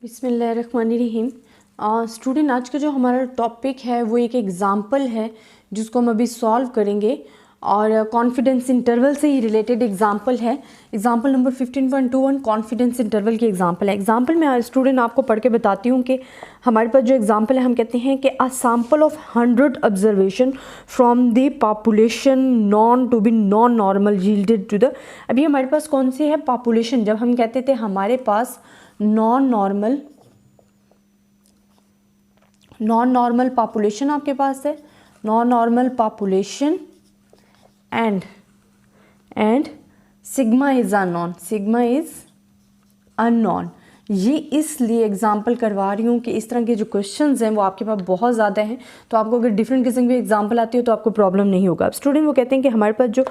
बिस्मिल्लाहिर्रहमानिर्रहीम। स्टूडेंट, आज का जो हमारा टॉपिक है वो एक एग्ज़ाम्पल है जिसको हम अभी सॉल्व करेंगे और कॉन्फिडेंस इंटरवल से ही रिलेटेड एग्ज़ाम्पल है। एग्ज़ाम्पल नंबर 15.21 कॉन्फिडेंस इंटरवल की एग्ज़ाम्पल है। एग्ज़ाम्पल में स्टूडेंट आपको पढ़ के बताती हूँ कि हमारे पास जो एग्ज़ाम्पल है हम कहते हैं कि a sample of 100 observation from the population known to be non normal yielded to the. अभी हमारे पास कौन सी है पॉपुलेशन। जब हम कहते थे हमारे पास नॉन नॉर्मल पॉपुलेशन आपके पास है, non normal population and sigma is unknown. ये इसलिए एग्जाम्पल करवा रही हूँ कि इस तरह के जो क्वेश्चंस हैं वो आपके पास बहुत ज़्यादा हैं, तो आपको अगर डिफरेंट किस्म की एग्जाम्पल आती हो तो आपको प्रॉब्लम नहीं होगा। अब स्टूडेंट वो कहते हैं कि हमारे पास जो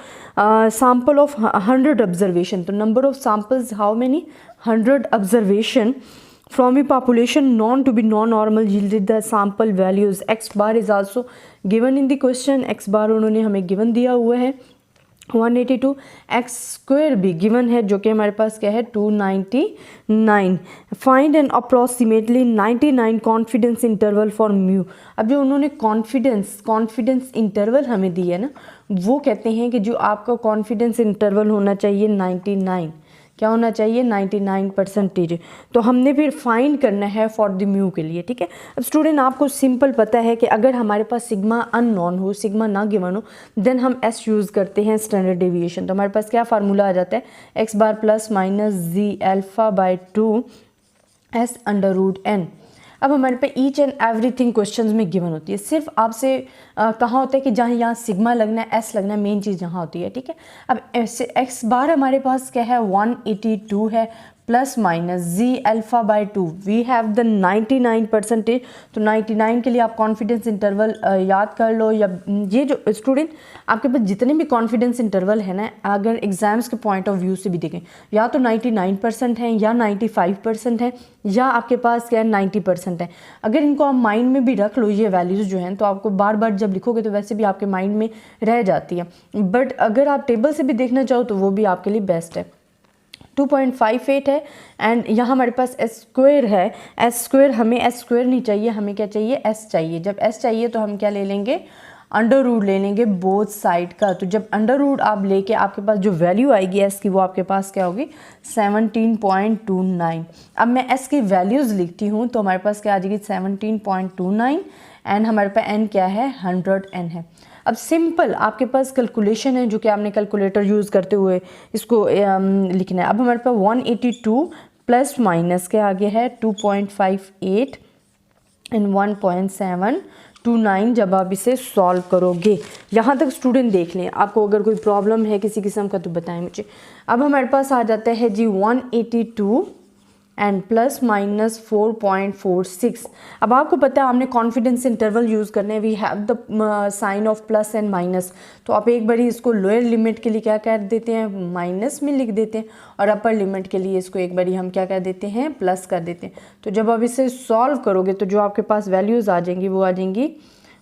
सैम्पल ऑफ 100 ऑब्जर्वेशन, तो number of samples how many 100 observation from a population known to be non-normal yielded the sample values x bar is also given in the question। x bar उन्होंने हमें given दिया हुआ है 182, x square भी given है जो कि हमारे पास क्या है 299। Find and approximately 99 confidence interval for mu. अब जो उन्होंने कॉन्फिडेंस इंटरवल हमें दिया है ना, वो कहते हैं कि जो आपका कॉन्फिडेंस इंटरवल होना चाहिए 99। क्या होना चाहिए 99%। तो हमने फिर फाइंड करना है फॉर द म्यू के लिए, ठीक है। अब स्टूडेंट आपको सिंपल पता है कि अगर हमारे पास सिग्मा अननोन हो, सिग्मा ना गिवन हो, देन हम एस यूज़ करते हैं स्टैंडर्ड डेविएशन। तो हमारे पास क्या फार्मूला आ जाता है x bar plus minus z alpha by 2 s under root n. अब हमारे पे ईच एंड एवरीथिंग क्वेश्चंस में गिवन होती है। सिर्फ आपसे कहाँ होता है कि जहाँ यहाँ सिग्मा लगना है, एस लगना है, मेन चीज़ यहाँ होती है, ठीक है। अब एक्स बार हमारे पास क्या है 182 है plus minus z alpha by 2, we have the 99%। तो 99 के लिए आप कॉन्फिडेंस इंटरवल याद कर लो। या ये जो स्टूडेंट आपके पास जितने भी कॉन्फिडेंस इंटरवल है ना, अगर एग्जाम्स के पॉइंट ऑफ व्यू से भी देखें, या तो 99% है या 95% है या आपके पास क्या है 90% है। अगर इनको आप माइंड में भी रख लो ये वैल्यूज़ जो हैं, तो आपको बार बार जब लिखोगे तो वैसे भी आपके माइंड में रह जाती है। बट अगर आप टेबल से भी देखना चाहो तो वो भी आपके लिए बेस्ट है। 2.58 है एंड यहाँ हमारे पास एस स्क्वायर है। एस स्क्वायर, हमें एस स्क्वायर नहीं चाहिए, हमें क्या चाहिए एस चाहिए। जब एस चाहिए तो हम क्या ले लेंगे अंडर रूट ले लेंगे बोथ साइड का। तो जब अंडर रूट आप लेके आपके पास जो वैल्यू आएगी एस की वो आपके पास क्या होगी 17.29। अब मैं एस की वैल्यूज़ लिखती हूँ तो हमारे पास क्या आ जाएगी 17.29 एंड हमारे पास एन क्या है 100 एन है। अब सिंपल आपके पास कैलकुलेशन है जो कि आपने कैलकुलेटर यूज़ करते हुए इसको लिखना है। अब हमारे पास 182 प्लस माइनस के आगे है 2.58 एंड 1.729। जब आप इसे सॉल्व करोगे, यहाँ तक स्टूडेंट देख लें, आपको अगर कोई प्रॉब्लम है किसी किस्म का तो बताएं मुझे। अब हमारे पास आ जाता है जी 182 एंड प्लस माइनस 4.46। अब आपको पता है हमने कॉन्फिडेंस इंटरवल यूज़ करने हैं, we have the sign of plus and minus. तो आप एक बारी इसको लोअर लिमिट के लिए क्या कर देते हैं माइनस में लिख देते हैं और अपर लिमिट के लिए इसको एक बारी हम क्या कर देते हैं प्लस कर देते हैं। तो जब आप इसे सॉल्व करोगे तो जो आपके पास वैल्यूज़ आ जाएंगी वो आ जाएंगी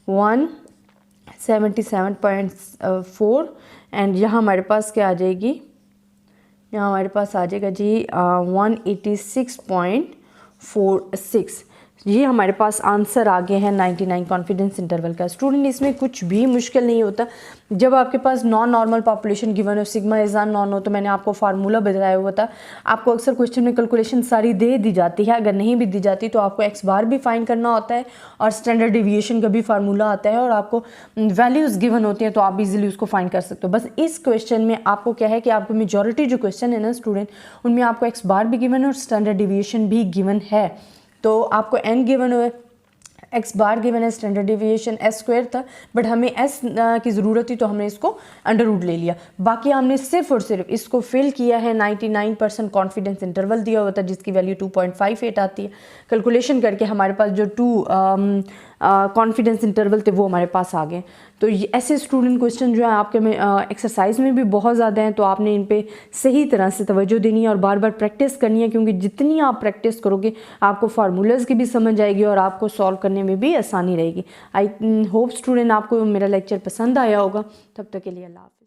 177.4 एंड यहाँ हमारे पास क्या आ जाएगी, यहाँ हमारे पास आ जाएगा जी 186.46। ये हमारे पास आंसर आ गए हैं 99 कॉन्फिडेंस इंटरवल का। स्टूडेंट इसमें कुछ भी मुश्किल नहीं होता। जब आपके पास नॉन नॉर्मल पॉपुलेशन गिवन हो, सिग्मा इज नॉन हो, तो मैंने आपको फार्मूला बताया हुआ था। आपको अक्सर क्वेश्चन में कैलकुलेशन सारी दे दी जाती है, अगर नहीं भी दी जाती तो आपको एक्स बार भी फाइंड करना होता है और स्टैंडर्ड डिविएशन का भी फार्मूला आता है और आपको वैल्यूज़ गिवन होती हैं तो आप इजीली उसको फाइंड कर सकते हो। बस इस क्वेश्चन में आपको क्या है कि आपको मेजॉरिटी जो क्वेश्चन है ना स्टूडेंट, उनमें आपको एक्स बार भी गिवन है और स्टैंडर्ड डिविएशन भी गिवन है। तो आपको एन गिवन हुआ है, एक्स बार गिवन है, स्टैंडर्ड डिविएशन एस स्क्वायर था, बट हमें एस की ज़रूरत थी तो हमने इसको अंडर रूट ले लिया। बाकी हमने सिर्फ और सिर्फ इसको फिल किया है 99% कॉन्फिडेंस इंटरवल दिया हुआ था जिसकी वैल्यू 2.58 आती है। कैलकुलेशन करके हमारे पास जो 2 कॉन्फिडेंस इंटरवल थे वो हमारे पास आ गए। तो ये ऐसे स्टूडेंट क्वेश्चन जो है आपके में एक्सरसाइज में भी बहुत ज़्यादा हैं, तो आपने इन पे सही तरह से तवज्जो देनी है और बार बार प्रैक्टिस करनी है, क्योंकि जितनी आप प्रैक्टिस करोगे आपको फार्मूलाज की भी समझ आएगी और आपको सॉल्व करने में भी आसानी रहेगी। आई होप स्टूडेंट आपको मेरा लेक्चर पसंद आया होगा। तब तक के लिए अल्लाह हाफ़िज़।